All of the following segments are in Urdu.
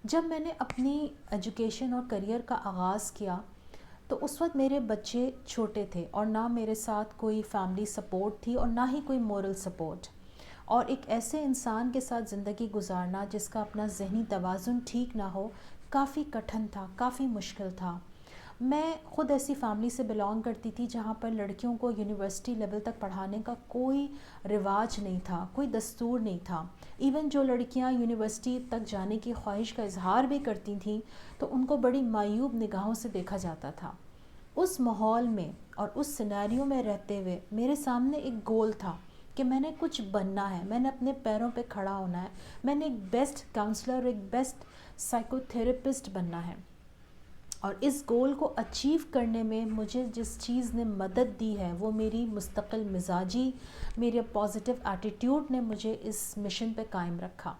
جب میں نے اپنی ایجوکیشن اور کریئر کا آغاز کیا تو اس وقت میرے بچے چھوٹے تھے اور نہ میرے ساتھ کوئی فیملی سپورٹ تھی اور نہ ہی کوئی مورل سپورٹ، اور ایک ایسے انسان کے ساتھ زندگی گزارنا جس کا اپنا ذہنی توازن ٹھیک نہ ہو کافی کٹھن تھا، کافی مشکل تھا۔ میں خود ایسی فیملی سے بلانگ کرتی تھی جہاں پر لڑکیوں کو یونیورسٹی لیول تک پڑھانے کا کوئی رواج نہیں تھا، کوئی دستور نہیں تھا۔ ایون جو لڑکیاں یونیورسٹی تک جانے کی خواہش کا اظہار بھی کرتی تھیں تو ان کو بڑی معیوب نگاہوں سے دیکھا جاتا تھا۔ اس ماحول میں اور اس سینیریو میں رہتے ہوئے میرے سامنے ایک گول تھا کہ میں نے کچھ بننا ہے، میں نے اپنے پیروں پہ کھڑا ہونا ہے، میں نے ایک بیسٹ کاؤنسلر، ایک بیسٹ سائیکو تھراپسٹ بننا ہے۔ اور اس گول کو اچیو کرنے میں مجھے جس چیز نے مدد دی ہے وہ میری مستقل مزاجی، میرے پازیٹیو ایٹیٹیوڈ نے مجھے اس مشن پہ قائم رکھا۔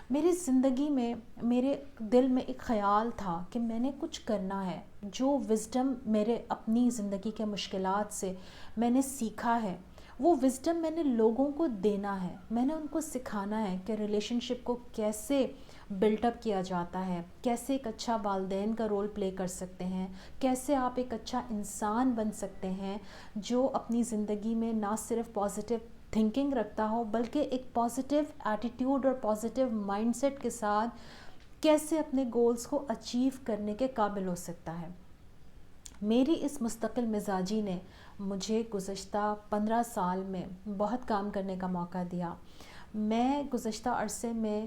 میری زندگی میں میرے دل میں ایک خیال تھا کہ میں نے کچھ کرنا ہے، جو وزڈم میرے اپنی زندگی کے مشکلات سے میں نے سیکھا ہے وہ وزڈم میں نے لوگوں کو دینا ہے، میں نے ان کو سکھانا ہے کہ ریلیشن شپ کو کیسے بلٹ اپ کیا جاتا ہے، کیسے ایک اچھا والدین کا رول پلے کر سکتے ہیں، کیسے آپ ایک اچھا انسان بن سکتے ہیں جو اپنی زندگی میں نہ صرف پازیٹیو تھنکنگ رکھتا ہو بلکہ ایک پازیٹیو ایٹیٹیوڈ اور پازیٹیو مائنڈ سیٹ کے ساتھ کیسے اپنے گولز کو اچیو کرنے کے قابل ہو سکتا ہے۔ میری اس مستقل مزاجی نے مجھے گزشتہ 15 سال میں بہت کام کرنے کا موقع دیا۔ میں گزشتہ عرصے میں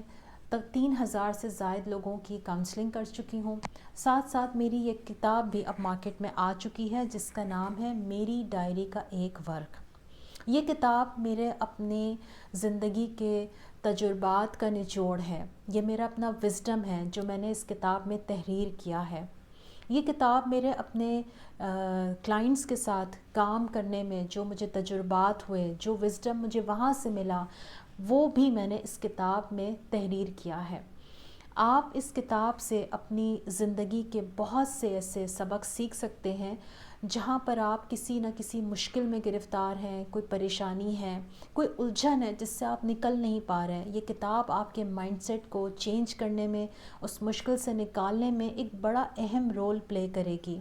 3000 سے زائد لوگوں کی کاؤنسلنگ کر چکی ہوں۔ ساتھ ساتھ میری یہ کتاب بھی اب مارکیٹ میں آ چکی ہے جس کا نام ہے میری ڈائری کا ایک ورق۔ یہ کتاب میرے اپنے زندگی کے تجربات کا نچوڑ ہے، یہ میرا اپنا وزڈم ہے جو میں نے اس کتاب میں تحریر کیا ہے۔ یہ کتاب میرے اپنے کلائنٹس کے ساتھ کام کرنے میں جو مجھے تجربات ہوئے، جو وزڈم مجھے وہاں سے ملا، وہ بھی میں نے اس کتاب میں تحریر کیا ہے۔ آپ اس کتاب سے اپنی زندگی کے بہت سے ایسے سبق سیکھ سکتے ہیں جہاں پر آپ کسی نہ کسی مشکل میں گرفتار ہیں، کوئی پریشانی ہے، کوئی الجھن ہے جس سے آپ نکل نہیں پا رہے ہیں۔ یہ کتاب آپ کے مائنڈ سیٹ کو چینج کرنے میں، اس مشکل سے نکالنے میں ایک بڑا اہم رول پلے کرے گی۔